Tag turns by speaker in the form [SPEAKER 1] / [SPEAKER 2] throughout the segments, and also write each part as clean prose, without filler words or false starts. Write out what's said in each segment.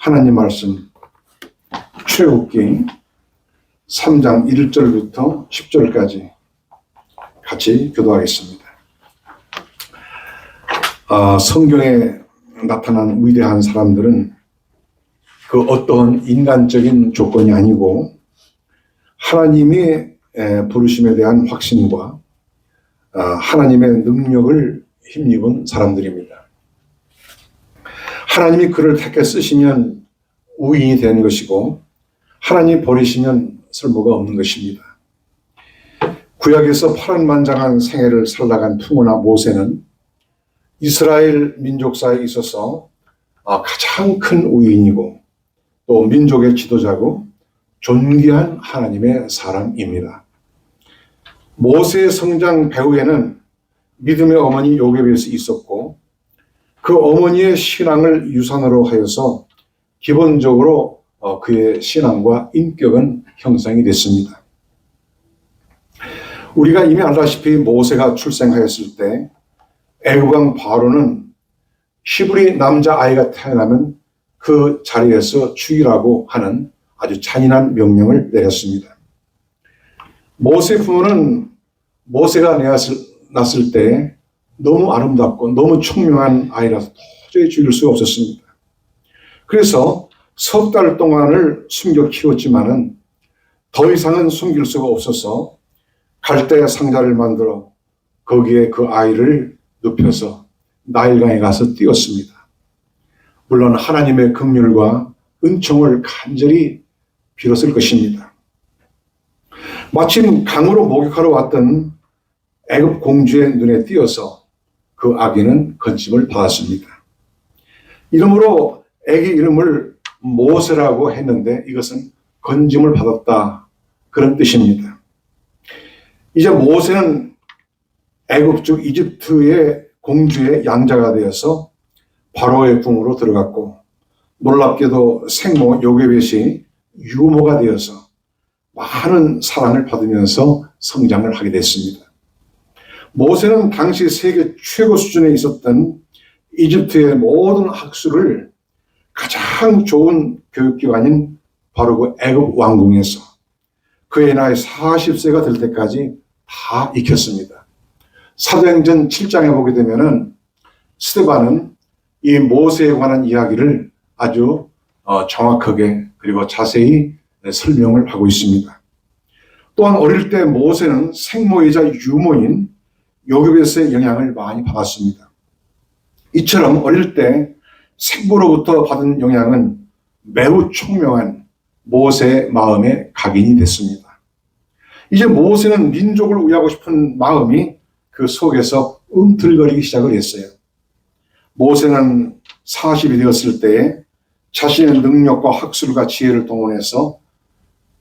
[SPEAKER 1] 하나님 말씀 출애굽기 3장 1절부터 10절까지 같이 교도하겠습니다. 성경에 나타난 위대한 사람들은 그 어떤 인간적인 조건이 아니고 하나님의 부르심에 대한 확신과 하나님의 능력을 힘입은 사람들입니다. 하나님이 그를 택해 쓰시면 우인이 되는 것이고 하나님이 버리시면 쓸모가 없는 것입니다. 구약에서 파란만장한 생애를 살아간 풍우나 모세는 이스라엘 민족사에 있어서 가장 큰 우인이고 또 민족의 지도자고 존귀한 하나님의 사람입니다. 모세의 성장 배후에는 믿음의 어머니 요게벳이 있었고 그 어머니의 신앙을 유산으로 하여서 기본적으로 그의 신앙과 인격은 형성이 됐습니다. 우리가 이미 알다시피 모세가 출생하였을 때 애국왕 바로는 히브리 남자아이가 태어나면 그 자리에서 죽이라고 하는 아주 잔인한 명령을 내렸습니다. 모세 부모는 모세가 낳았을 때 너무 아름답고 너무 총명한 아이라서 도저히 죽일 수가 없었습니다. 그래서 석 달 동안을 숨겨 키웠지만은 더 이상은 숨길 수가 없어서 갈대 상자를 만들어 거기에 그 아이를 눕혀서 나일강에 가서 띄웠습니다. 물론 하나님의 긍휼과 은총을 간절히 빌었을 것입니다. 마침 강으로 목욕하러 왔던 애굽 공주의 눈에 띄어서 그 아기는 건짐을 받았습니다. 이름으로 아기 이름을 모세라고 했는데 이것은 건짐을 받았다 그런 뜻입니다. 이제 모세는 애굽 즉 이집트의 공주의 양자가 되어서 바로의 궁으로 들어갔고 놀랍게도 생모 요게벳이 유모가 되어서 많은 사랑을 받으면서 성장을 하게 됐습니다. 모세는 당시 세계 최고 수준에 있었던 이집트의 모든 학술을 가장 좋은 교육기관인 바로 그 애굽 왕궁에서 그의 나이 40세가 될 때까지 다 익혔습니다. 사도행전 7장에 보게 되면은 스데반은 이 모세에 관한 이야기를 아주 정확하게 그리고 자세히 설명을 하고 있습니다. 또한 어릴 때 모세는 생모이자 유모인 요게벳의 영향을 많이 받았습니다. 이처럼 어릴 때 생모로부터 받은 영향은 매우 총명한 모세의 마음에 각인이 됐습니다. 이제 모세는 민족을 위하고 싶은 마음이 그 속에서 움틀거리기 시작을 했어요. 모세는 40이 되었을 때에 자신의 능력과 학술과 지혜를 동원해서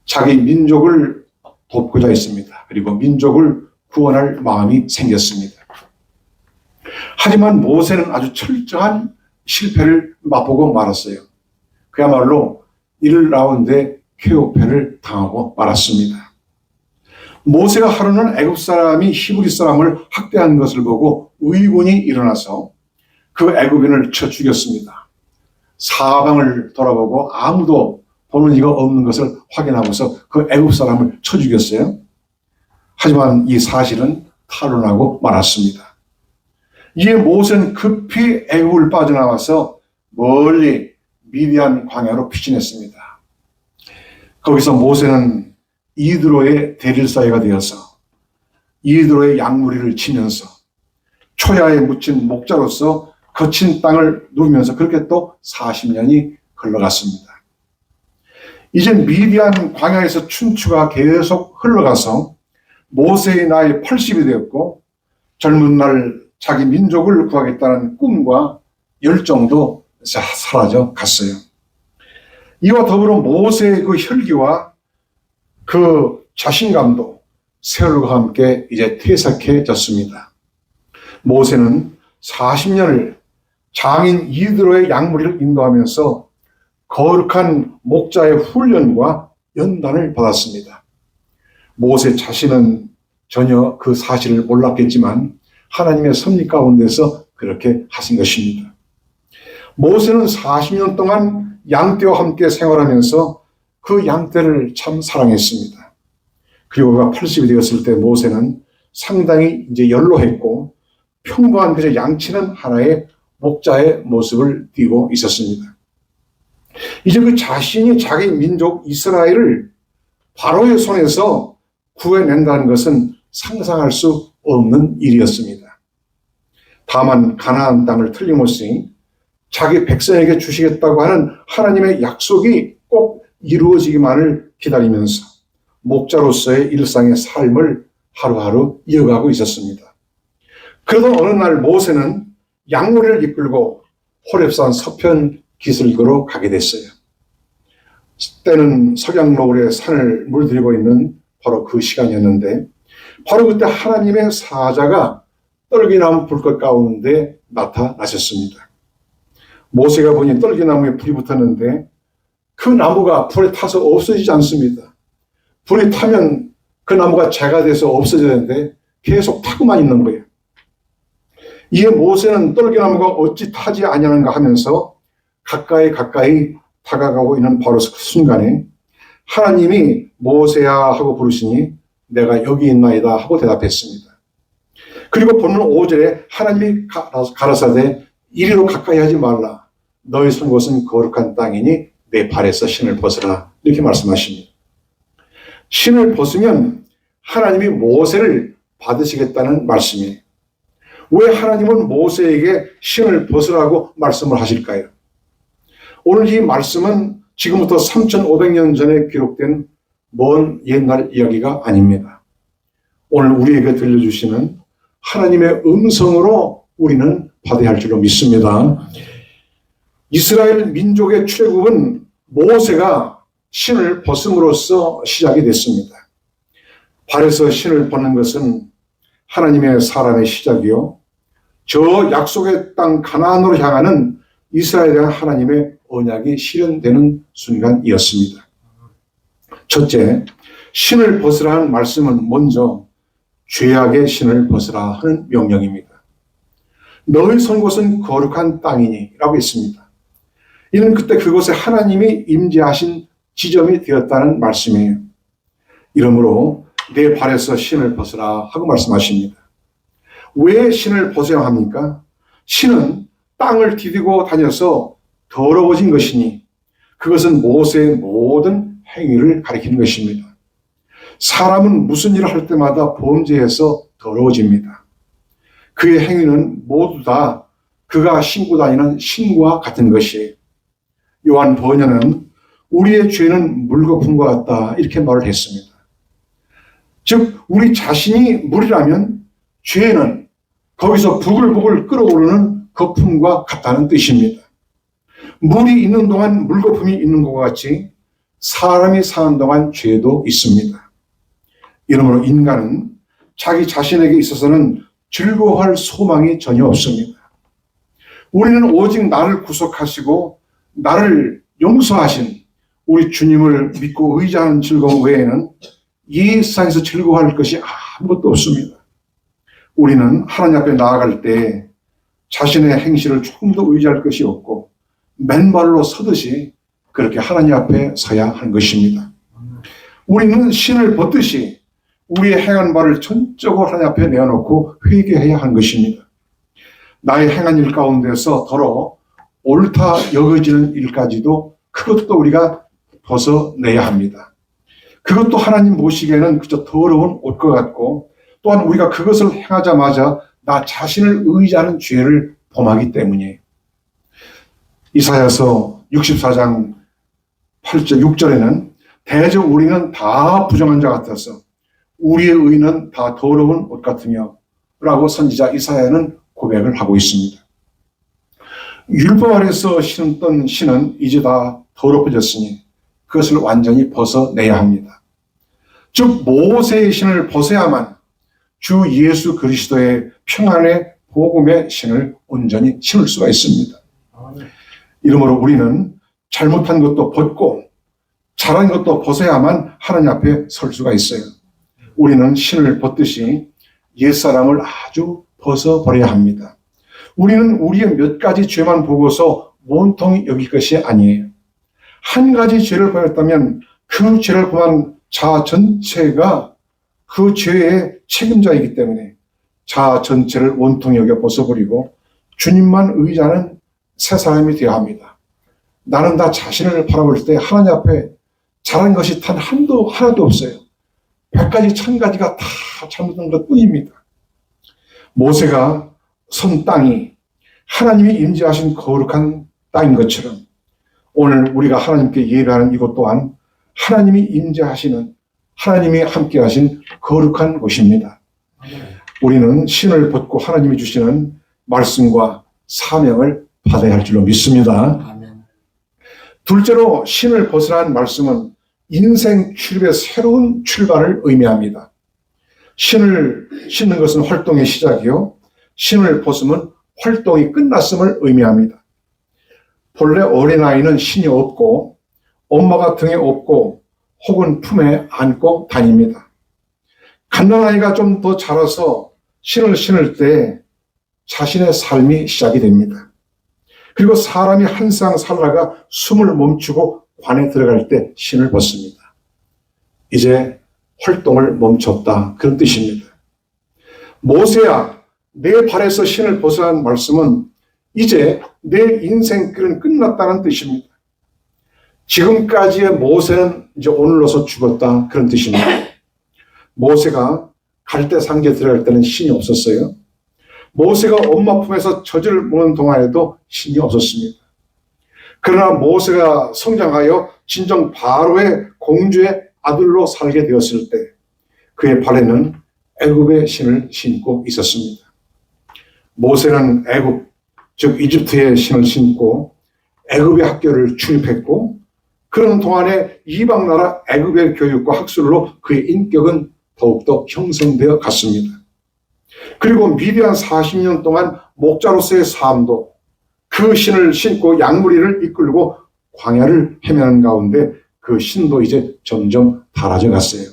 [SPEAKER 1] 자기 민족을 돕고자 했습니다. 그리고 민족을 구원할 마음이 생겼습니다. 하지만 모세는 아주 철저한 실패를 맛보고 말았어요. 그야말로 1라운드에 KO패를 당하고 말았습니다. 모세가 하루는 애굽 사람이 히브리 사람을 학대한 것을 보고 의군이 일어나서 그 애굽인을 쳐 죽였습니다. 사방을 돌아보고 아무도 보는 이가 없는 것을 확인하고서 그 애굽 사람을 쳐 죽였어요. 하지만 이 사실은 탄로나고 말았습니다. 이에 모세는 급히 애굽을 빠져나와서 멀리 미디안 광야로 피신했습니다. 거기서 모세는 이드로의 대릴사이가 되어서 이드로의 양무리를 치면서 초야에 묻힌 목자로서 거친 땅을 누비면서 그렇게 또 40년이 흘러갔습니다. 이제 미디안 광야에서 춘추가 계속 흘러가서 모세의 나이 80이 되었고 젊은 날 자기 민족을 구하겠다는 꿈과 열정도 사라져 갔어요. 이와 더불어 모세의 그 혈기와 그 자신감도 세월과 함께 이제 퇴색해졌습니다. 모세는 40년을 장인 이드로의 양무리를 인도하면서 거룩한 목자의 훈련과 연단을 받았습니다. 모세 자신은 전혀 그 사실을 몰랐겠지만 하나님의 섭리 가운데서 그렇게 하신 것입니다. 모세는 40년 동안 양떼와 함께 생활하면서 그 양떼를 참 사랑했습니다. 그리고 그가 80이 되었을 때 모세는 상당히 이제 연로했고 평범한 그저 양치는 하나의 목자의 모습을 띠고 있었습니다. 이제 그 자신이 자기 민족 이스라엘을 바로의 손에서 구해낸다는 것은 상상할 수 없는 일이었습니다. 다만 가나안 땅을 틀림없이 자기 백성에게 주시겠다고 하는 하나님의 약속이 꼭 이루어지기만을 기다리면서 목자로서의 일상의 삶을 하루하루 이어가고 있었습니다. 그러던 어느 날 모세는 양무리를 이끌고 호렙산 서편 기슭으로 가게 됐어요. 때는 석양노을에 산을 물들이고 있는 바로 그 시간이었는데 바로 그때 하나님의 사자가 떨기나무 불꽃 가운데 나타나셨습니다. 모세가 보니 떨기나무에 불이 붙었는데 그 나무가 불에 타서 없어지지 않습니다. 불이 타면 그 나무가 재가 돼서 없어져야 되는데 계속 타고만 있는 거예요. 이에 모세는 떨기나무가 어찌 타지 아니하는가 하면서 가까이 다가가고 있는 바로 그 순간에 하나님이 모세야 하고 부르시니 내가 여기 있나이다 하고 대답했습니다. 그리고 본문 5절에 하나님이 가라사대 이리로 가까이 하지 말라. 너희 선 곳은 거룩한 땅이니 내 발에서 신을 벗으라. 이렇게 말씀하십니다. 신을 벗으면 하나님이 모세를 받으시겠다는 말씀이에요. 왜 하나님은 모세에게 신을 벗으라고 말씀을 하실까요? 오늘 이 말씀은 지금부터 3,500년 전에 기록된 먼 옛날 이야기가 아닙니다. 오늘 우리에게 들려주시는 하나님의 음성으로 우리는 받아야 할 줄로 믿습니다. 이스라엘 민족의 출애굽은 모세가 신을 벗음으로써 시작이 됐습니다. 발에서 신을 벗는 것은 하나님의 사람의 시작이요. 저 약속의 땅 가나안으로 향하는 이스라엘에 대한 하나님의 언약이 실현되는 순간이었습니다. 첫째, 신을 벗으라는 말씀은 먼저 죄악의 신을 벗으라 하는 명령입니다. 너희 선 곳은 거룩한 땅이니 라고 했습니다. 이는 그때 그곳에 하나님이 임재하신 지점이 되었다는 말씀이에요. 이러므로 내 발에서 신을 벗으라 하고 말씀하십니다. 왜 신을 벗어야 합니까? 신은 땅을 디디고 다녀서 더러워진 것이니 그것은 모세의 모든 행위를 가리키는 것입니다. 사람은 무슨 일을 할 때마다 범죄해서 더러워집니다. 그의 행위는 모두 다 그가 신고 다니는 신과 같은 것이에요. 요한 번연은 우리의 죄는 물거품과 같다 이렇게 말을 했습니다. 즉 우리 자신이 물이라면 죄는 거기서 부글부글 끓어오르는 거품과 같다는 뜻입니다. 물이 있는 동안 물거품이 있는 것과 같이 사람이 사는 동안 죄도 있습니다. 이러므로 인간은 자기 자신에게 있어서는 즐거워할 소망이 전혀 없습니다. 우리는 오직 나를 구속하시고 나를 용서하신 우리 주님을 믿고 의지하는 즐거움 외에는 이 세상에서 즐거워할 것이 아무것도 없습니다. 우리는 하나님 앞에 나아갈 때 자신의 행실을 조금 더 의지할 것이 없고 맨발로 서듯이 그렇게 하나님 앞에 서야 하는 것입니다. 우리는 신을 벗듯이 우리의 행한 바를 전적으로 하나님 앞에 내어놓고 회개해야 하는 것입니다. 나의 행한 일 가운데서 더러 옳다 여겨지는 일까지도 그것도 우리가 벗어내야 합니다. 그것도 하나님 보시기에는 그저 더러운 옷과 같고 또한 우리가 그것을 행하자마자 나 자신을 의지하는 죄를 범하기 때문이에요. 이사야서 64장 8절 6절에는 대저 우리는 다 부정한 자 같아서 우리의 의는 다 더러운 옷 같으며 라고 선지자 이사야는 고백을 하고 있습니다. 율법 아래서 신던 신은 이제 다 더럽혀졌으니 그것을 완전히 벗어내야 합니다. 즉 모세의 신을 벗어야만 주 예수 그리스도의 평안의 복음의 신을 온전히 신을 수가 있습니다. 이러므로 우리는 잘못한 것도 벗고 잘한 것도 벗어야만 하나님 앞에 설 수가 있어요. 우리는 신을 벗듯이 옛사람을 아주 벗어버려야 합니다. 우리는 우리의 몇 가지 죄만 보고서 온통히 여길 것이 아니에요. 한 가지 죄를 범했다면 그 죄를 범한 자 전체가 그 죄의 책임자이기 때문에 자 전체를 온통히 여겨 벗어버리고 주님만 의지하는 새 사람이 되어야 합니다. 나는 나 자신을 바라볼 때 하나님 앞에 잘한 것이 단 하나도 없어요. 100가지 1000가지가 다 잘못한 것 뿐입니다. 모세가 선 땅이 하나님이 임재하신 거룩한 땅인 것처럼 오늘 우리가 하나님께 예배하는 이곳 또한 하나님이 임재하시는, 하나님이 함께 하신 거룩한 곳입니다. 우리는 신을 벗고 하나님이 주시는 말씀과 사명을 받아야 할 줄로 믿습니다. 둘째로 신을 벗으라는 말씀은 인생 출입의 새로운 출발을 의미합니다. 신을 신는 것은 활동의 시작이요, 신을 벗으면 활동이 끝났음을 의미합니다. 본래 어린아이는 신이 없고 엄마가 등에 업고 혹은 품에 안고 다닙니다. 갓난아이가 좀 더 자라서 신을 신을 때 자신의 삶이 시작이 됩니다. 그리고 사람이 한 쌍 살다가 숨을 멈추고 관에 들어갈 때 신을 벗습니다. 이제 활동을 멈췄다, 그런 뜻입니다. 모세야, 내 발에서 신을 벗으라는 말씀은 이제 내 인생길은 끝났다는 뜻입니다. 지금까지의 모세는 이제 오늘로서 죽었다, 그런 뜻입니다. 모세가 갈대 상지에 들어갈 때는 신이 없었어요. 모세가 엄마 품에서 젖을 먹는 동안에도 신이 없었습니다. 그러나 모세가 성장하여 진정 바로의 공주의 아들로 살게 되었을 때 그의 발에는 애굽의 신을 신고 있었습니다. 모세는 애굽, 즉 이집트의 신을 신고 애굽의 학교를 출입했고, 그런 동안에 이방 나라 애굽의 교육과 학술로 그의 인격은 더욱더 형성되어 갔습니다. 그리고 미디안 40년 동안 목자로서의 삶도 그 신을 신고 양무리를 이끌고 광야를 헤매는 가운데 그 신도 이제 점점 닳아져 갔어요.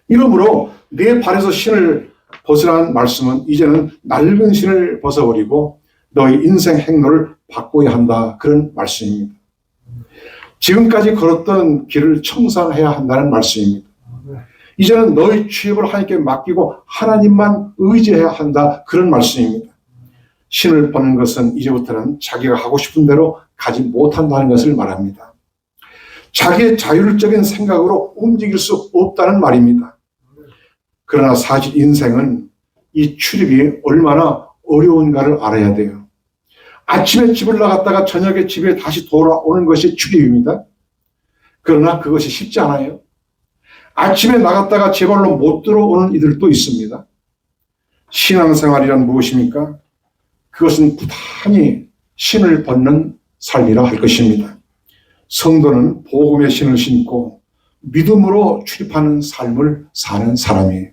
[SPEAKER 1] 이러므로 내 발에서 신을 벗으라는 말씀은 이제는 낡은 신을 벗어버리고 너의 인생 행로를 바꿔야 한다, 그런 말씀입니다. 지금까지 걸었던 길을 청산해야 한다는 말씀입니다. 이제는 너의 취업을 하나님께 맡기고 하나님만 의지해야 한다, 그런 말씀입니다. 신을 벗는 것은 이제부터는 자기가 하고 싶은 대로 가지 못한다는 것을 말합니다. 자기의 자율적인 생각으로 움직일 수 없다는 말입니다. 그러나 사실 인생은 이 출입이 얼마나 어려운가를 알아야 돼요. 아침에 집을 나갔다가 저녁에 집에 다시 돌아오는 것이 출입입니다. 그러나 그것이 쉽지 않아요. 아침에 나갔다가 제발로 못 들어오는 이들도 있습니다. 신앙생활이란 무엇입니까? 그것은 부단히 신을 벗는 삶이라 할 것입니다. 성도는 복음의 신을 신고 믿음으로 출입하는 삶을 사는 사람이에요.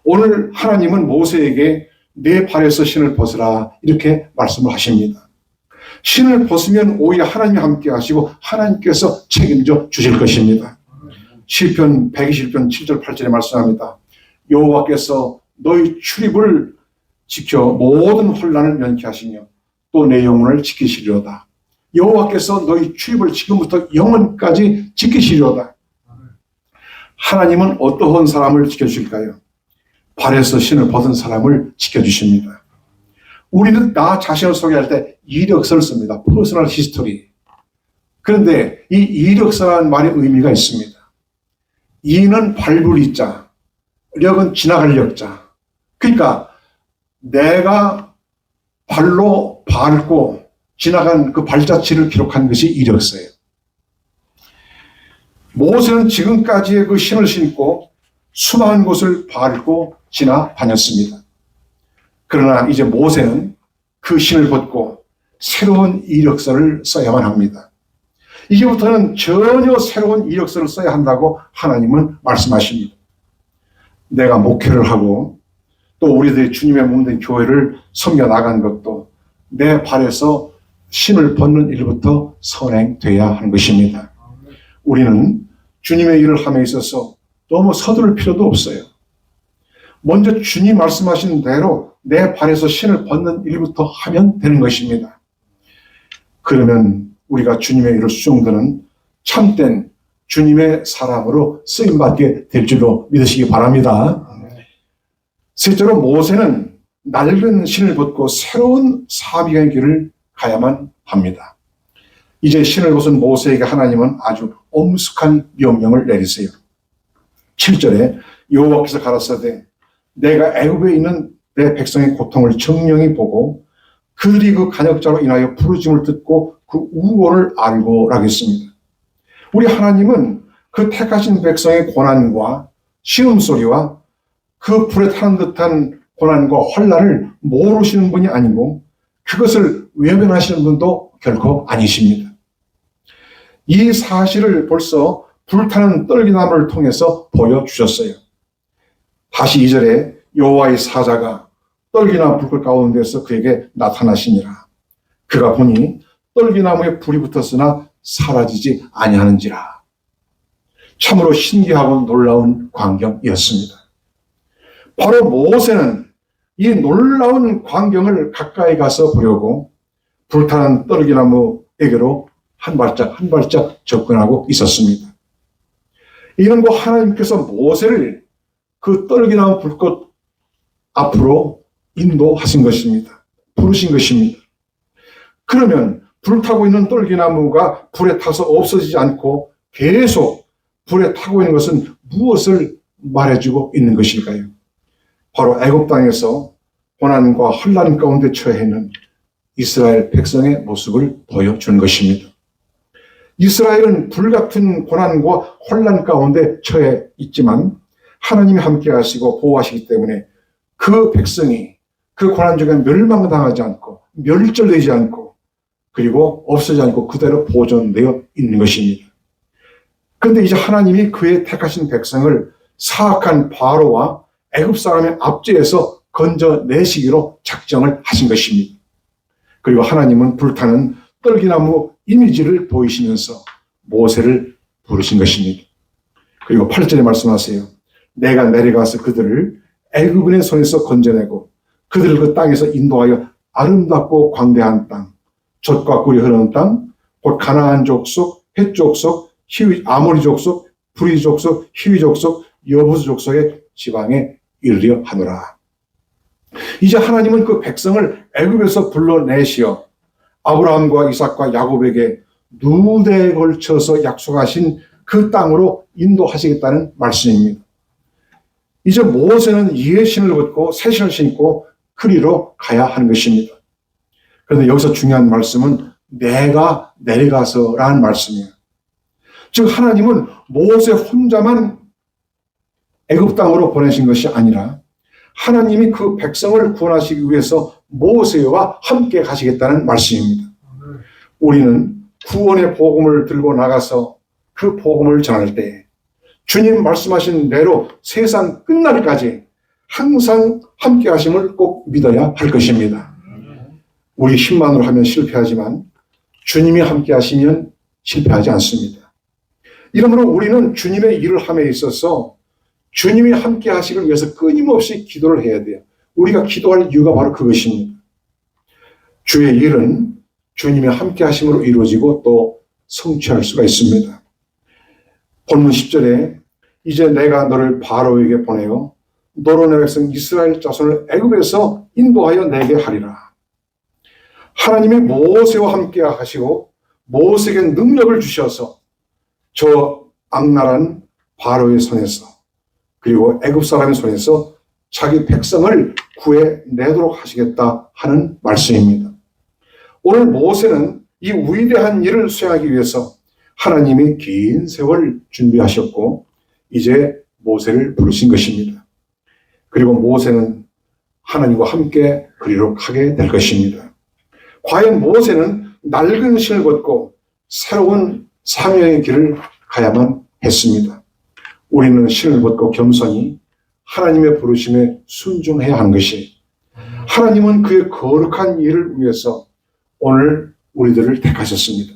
[SPEAKER 1] 오늘 하나님은 모세에게 내 발에서 신을 벗으라, 이렇게 말씀을 하십니다. 신을 벗으면 오히려 하나님이 함께 하시고 하나님께서 책임져 주실 것입니다. 시편 121편 7절 8절에 말씀합니다. 여호와께서 너희 출입을 지켜 모든 혼란을 면케하시며 또 내 영혼을 지키시리로다. 여호와께서 너희 출입을 지금부터 영원까지 지키시리로다. 하나님은 어떠한 사람을 지켜주실까요? 발에서 신을 벗은 사람을 지켜주십니다. 우리는 나 자신을 소개할 때 이력서를 씁니다. 퍼스널 히스토리. 그런데 이 이력서라는 말의 의미가 있습니다. 이는 밟을 이자, 력은 지나갈 력자. 그러니까 내가 발로 밟고 지나간 그 발자취를 기록한 것이 이력서예요. 모세는 지금까지의 그 신을 신고 수많은 곳을 밟고 지나 다녔습니다. 그러나 이제 모세는 그 신을 벗고 새로운 이력서를 써야만 합니다. 이제부터는 전혀 새로운 이력서를 써야 한다고 하나님은 말씀하십니다. 내가 목회를 하고 또 우리들이 주님의 몸된 교회를 섬겨 나간 것도 내 발에서 신을 벗는 일부터 선행돼야 하는 것입니다. 우리는 주님의 일을 함에 있어서 너무 서두를 필요도 없어요. 먼저 주님 말씀하신 대로 내 발에서 신을 벗는 일부터 하면 되는 것입니다. 그러면 우리가 주님의 일을 수종드는 참된 주님의 사람으로 쓰임받게 될 줄로 믿으시기 바랍니다. 셋째로 모세는 낡은 신을 벗고 새로운 사명의 길을 가야만 합니다. 이제 신을 벗은 모세에게 하나님은 아주 엄숙한 명령을 내리세요. 7절에 여호와께서 가라사대 내가 애굽에 있는 내 백성의 고통을 정령히 보고 그들이 그 간역자로 인하여 부르짐을 듣고 그 우고를 알고 라겠습니다. 우리 하나님은 그 택하신 백성의 고난과 신음소리와 그 불에 타는 듯한 고난과 환난을 모르시는 분이 아니고 그것을 외면하시는 분도 결코 아니십니다. 이 사실을 벌써 불타는 떨기나무를 통해서 보여주셨어요. 다시 2절에 여호와의 사자가 떨기나무 불꽃 가운데서 그에게 나타나시니라. 그가 보니 떨기나무에 불이 붙었으나 사라지지 아니하는지라. 참으로 신기하고 놀라운 광경이었습니다. 바로 모세는 이 놀라운 광경을 가까이 가서 보려고 불타는 떨기나무에게로 한 발짝 접근하고 있었습니다. 이런 하나님께서 모세를 그 떨기나무 불꽃 앞으로 인도하신 것입니다. 부르신 것입니다. 그러면 불타고 있는 떨기나무가 불에 타서 없어지지 않고 계속 불에 타고 있는 것은 무엇을 말해주고 있는 것일까요? 바로 애굽 땅에서 고난과 환난 가운데 처해 있는 이스라엘 백성의 모습을 보여주는 것입니다. 이스라엘은 불같은 고난과 환난 가운데 처해 있지만 하나님이 함께 하시고 보호하시기 때문에 그 백성이 그 고난 중에 멸망당하지 않고 멸절되지 않고 그리고 없어지지 않고 그대로 보존되어 있는 것입니다. 그런데 이제 하나님이 그의 택하신 백성을 사악한 바로와 애굽 사람의 압제에서 건져내시기로 작정을 하신 것입니다. 그리고 하나님은 불타는 떨기나무 이미지를 보이시면서 모세를 부르신 것입니다. 그리고 8절에 말씀하세요. 내가 내려가서 그들을 애굽인의 손에서 건져내고 그들을 그 땅에서 인도하여 아름답고 광대한 땅, 젖과 꿀이 흐르는 땅, 곧 가나안 족속, 헷 족속, 아모리 족속, 브리스 족속, 히위 족속, 여부스 족속의 지방에 이르려 하노라. 이제 하나님은 그 백성을 애굽에서 불러내시어 아브라함과 이삭과 야곱에게 누대에 걸쳐서 약속하신 그 땅으로 인도하시겠다는 말씀입니다. 이제 모세는 이의 신을 벗고 새 신을 신고 그리로 가야 하는 것입니다. 그런데 여기서 중요한 말씀은 내가 내려가서라는 말씀이에요. 즉 하나님은 모세 혼자만 애굽 땅으로 보내신 것이 아니라 하나님이 그 백성을 구원하시기 위해서 모세와 함께 가시겠다는 말씀입니다. 우리는 구원의 복음을 들고 나가서 그 복음을 전할 때 주님 말씀하신 대로 세상 끝날까지 항상 함께 하심을 꼭 믿어야 할 것입니다. 우리 힘만으로 하면 실패하지만 주님이 함께 하시면 실패하지 않습니다. 이러므로 우리는 주님의 일을 함에 있어서 주님이 함께 하시기 위해서 끊임없이 기도를 해야 돼요. 우리가 기도할 이유가 바로 그것입니다. 주의 일은 주님의 함께 하심으로 이루어지고 또 성취할 수가 있습니다. 본문 10절에 이제 내가 너를 바로에게 보내어 너로 내 백성 이스라엘 자손을 애굽에서 인도하여 내게 하리라. 하나님이 모세와 함께 하시고 모세에게 능력을 주셔서 저 악랄한 바로의 손에서 그리고 애굽 사람의 손에서 자기 백성을 구해내도록 하시겠다 하는 말씀입니다. 오늘 모세는 이 위대한 일을 수행하기 위해서 하나님이 긴 세월 준비하셨고 이제 모세를 부르신 것입니다. 그리고 모세는 하나님과 함께 그리로 가게 될 것입니다. 과연 모세는 낡은 신을 벗고 새로운 사명의 길을 가야만 했습니다. 우리는 신을 벗고 겸손히 하나님의 부르심에 순종해야 하는 것이 하나님은 그의 거룩한 일을 위해서 오늘 우리들을 택하셨습니다.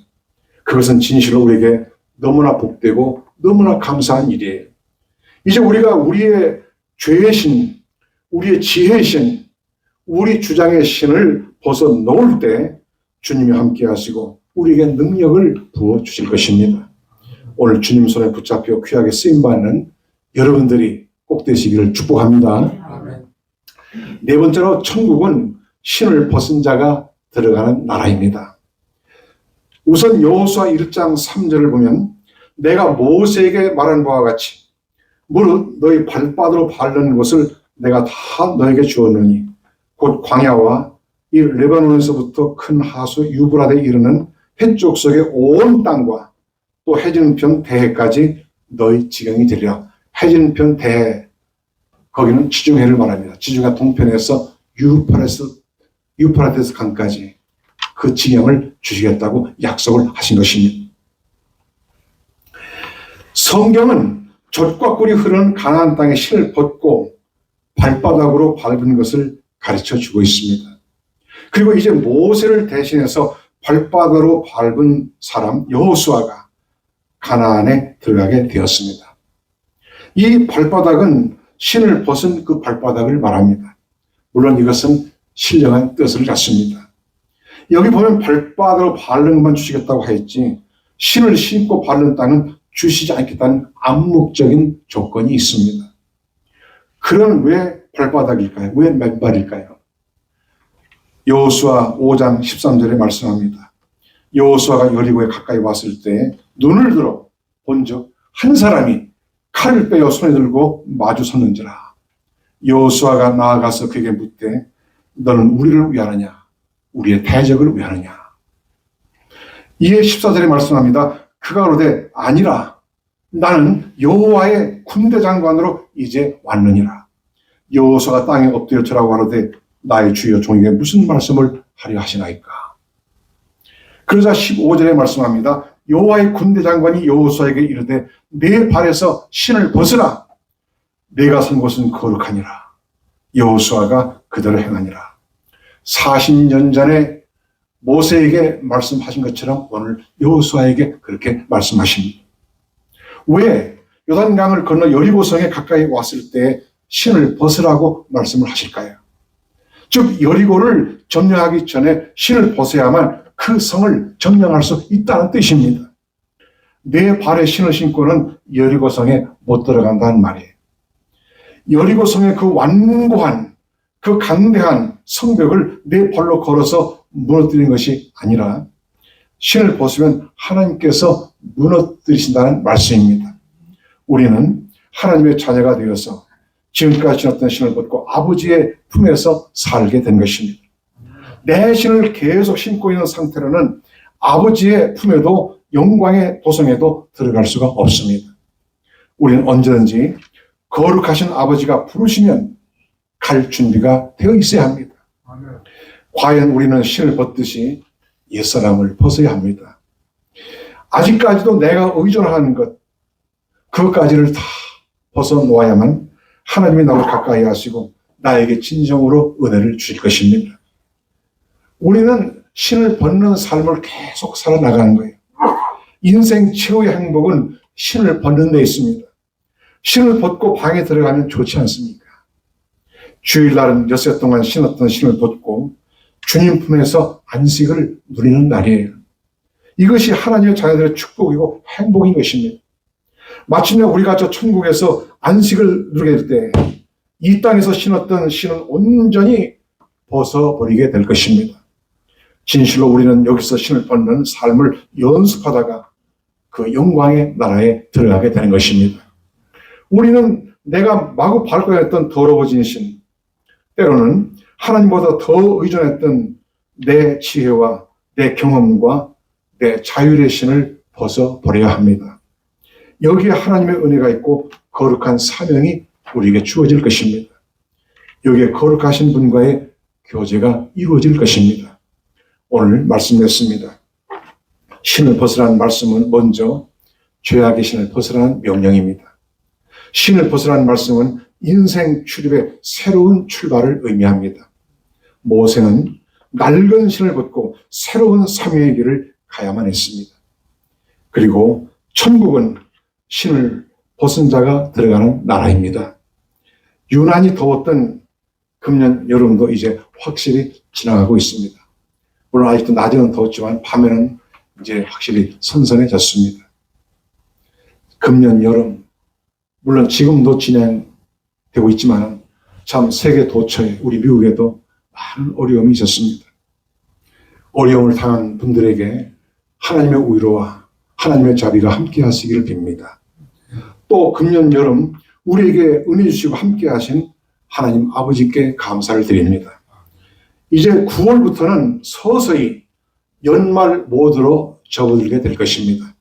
[SPEAKER 1] 그것은 진실로 우리에게 너무나 복되고 너무나 감사한 일이에요. 이제 우리가 우리의 죄의 신, 우리의 지혜의 신, 우리 주장의 신을 벗어놓을 때 주님이 함께 하시고 우리에게 능력을 부어주실 것입니다. 오늘 주님 손에 붙잡혀 귀하게 쓰임받는 여러분들이 꼭 되시기를 축복합니다. 네 번째로 천국은 신을 벗은 자가 들어가는 나라입니다. 우선 여호수아 1장 3절을 보면 내가 모세에게 말한 바와 같이 무릇 너희 발바닥으로 밟는 곳을 내가 다 너에게 주었느니 곧 광야와 이 레바논에서부터 큰 하수 유브라데에 이르는 해쪽 속의 온 땅과 또 해진편 대해까지 너희 지경이 되리라. 해진편 대해, 거기는 지중해를 말합니다. 지중해 동편에서 유프라테스 강까지 그 지경을 주시겠다고 약속을 하신 것입니다. 성경은 젖과 꿀이 흐르는 가나안 땅의 신을 벗고 발바닥으로 밟은 것을 가르쳐 주고 있습니다. 그리고 이제 모세를 대신해서 발바닥으로 밟은 사람 여호수아가 가나안에 들어가게 되었습니다. 이 발바닥은 신을 벗은 그 발바닥을 말합니다. 물론 이것은 신령한 뜻을 갖습니다. 여기 보면 발바닥으로 밟는 것만 주시겠다고 했지 신을 신고 밟는 땅은 주시지 않겠다는 암묵적인 조건이 있습니다. 그런 왜 발바닥일까요? 왜 맨발일까요? 여호수아 5장 13절에 말씀합니다. 여호수아가 여리고에 가까이 왔을 때 눈을 들어 본즉 한 사람이 칼을 빼어 손에 들고 마주 섰는지라. 여호수아가 나아가서 그에게 묻되 너는 우리를 위하느냐 우리의 대적을 위하느냐. 이에 14절에 말씀합니다. 그가 그러되 아니라 나는 여호와의 군대 장관으로 이제 왔느니라. 여호수아가 땅에 엎드려 절하고 하되 나의 주여 종에게 무슨 말씀을 하려 하시나이까. 그러자 15절에 말씀합니다. 여호와의 군대 장관이 여호수아에게 이르되 내 발에서 신을 벗으라. 내가 선 곳은 거룩하니라. 여호수아가 그대로 행하니라. 40년 전에 모세에게 말씀하신 것처럼 오늘 여호수아에게 그렇게 말씀하십니다. 왜 요단강을 건너 여리고성에 가까이 왔을 때 신을 벗으라고 말씀을 하실까요? 즉 여리고를 점령하기 전에 신을 벗어야만 그 성을 점령할 수 있다는 뜻입니다. 내 발에 신을 신고는 여리고성에 못 들어간다는 말이에요. 여리고성의 그 완고한 그 강대한 성벽을 내 발로 걸어서 무너뜨리는 것이 아니라 신을 벗으면 하나님께서 무너뜨리신다는 말씀입니다. 우리는 하나님의 자녀가 되어서 지금까지 신었던 신을 벗고 아버지의 품에서 살게 된 것입니다. 내 신을 계속 신고 있는 상태로는 아버지의 품에도 영광의 도성에도 들어갈 수가 없습니다. 우리는 언제든지 거룩하신 아버지가 부르시면 갈 준비가 되어 있어야 합니다. 과연 우리는 신을 벗듯이 옛사람을 벗어야 합니다. 아직까지도 내가 의존하는 것, 그것까지를 다 벗어놓아야만 하나님이 나를 가까이 하시고 나에게 진정으로 은혜를 주실 것입니다. 우리는 신을 벗는 삶을 계속 살아나가는 거예요. 인생 최후의 행복은 신을 벗는 데 있습니다. 신을 벗고 방에 들어가면 좋지 않습니까? 주일날은 엿새 동안 신었던 신을 벗고 주님 품에서 안식을 누리는 날이에요. 이것이 하나님의 자녀들의 축복이고 행복인 것입니다. 마침내 우리가 저 천국에서 안식을 누리게 될 때 이 땅에서 신었던 신은 온전히 벗어버리게 될 것입니다. 진실로 우리는 여기서 신을 벗는 삶을 연습하다가 그 영광의 나라에 들어가게 되는 것입니다. 우리는 내가 마구 밟고 했던 더러워진 신, 때로는 하나님보다 더 의존했던 내 지혜와 내 경험과 내 자율의 신을 벗어버려야 합니다. 여기에 하나님의 은혜가 있고 거룩한 사명이 우리에게 주어질 것입니다. 여기에 거룩하신 분과의 교제가 이루어질 것입니다. 오늘 말씀드렸습니다. 신을 벗으라는 말씀은 먼저 죄악의 신을 벗으라는 명령입니다. 신을 벗으라는 말씀은 인생 출입의 새로운 출발을 의미합니다. 모세는 낡은 신을 벗고 새로운 사명의 길을 가야만 했습니다. 그리고 천국은 신을 벗은 자가 들어가는 나라입니다. 유난히 더웠던 금년 여름도 이제 확실히 지나가고 있습니다. 물론 아직도 낮에는 더웠지만 밤에는 이제 확실히 선선해졌습니다. 금년 여름, 물론 지금도 진행되고 있지만 참 세계 도처에 우리 미국에도 많은 어려움이 있었습니다. 어려움을 당한 분들에게 하나님의 위로와 하나님의 자비가 함께 하시기를 빕니다. 또 금년 여름 우리에게 은혜 주시고 함께 하신 하나님 아버지께 감사를 드립니다. 이제 9월부터는 서서히 연말 모드로 접어들게 될 것입니다.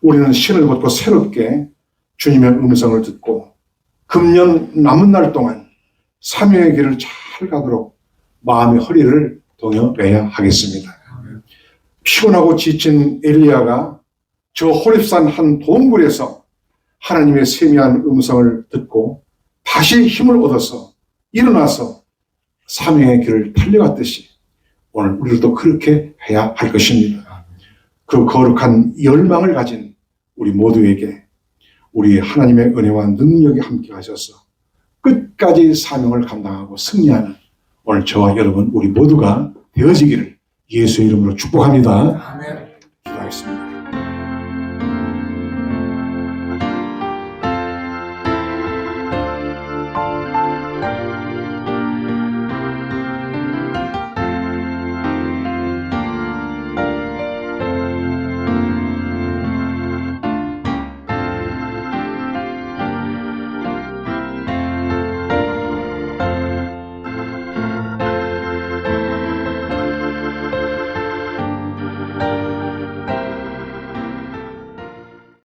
[SPEAKER 1] 우리는 신을 벗고 새롭게 주님의 음성을 듣고 금년 남은 날 동안 사명의 길을 잘 가도록 마음의 허리를 동여매야 하겠습니다. 피곤하고 지친 엘리야가 저 호렙산 한 동굴에서 하나님의 세미한 음성을 듣고 다시 힘을 얻어서 일어나서 사명의 길을 달려갔듯이 오늘 우리도 그렇게 해야 할 것입니다. 그 거룩한 열망을 가진 우리 모두에게 우리 하나님의 은혜와 능력이 함께 하셔서 끝까지 사명을 감당하고 승리하는 오늘 저와 여러분 우리 모두가 되어지기를 예수의 이름으로 축복합니다. 기도하겠습니다.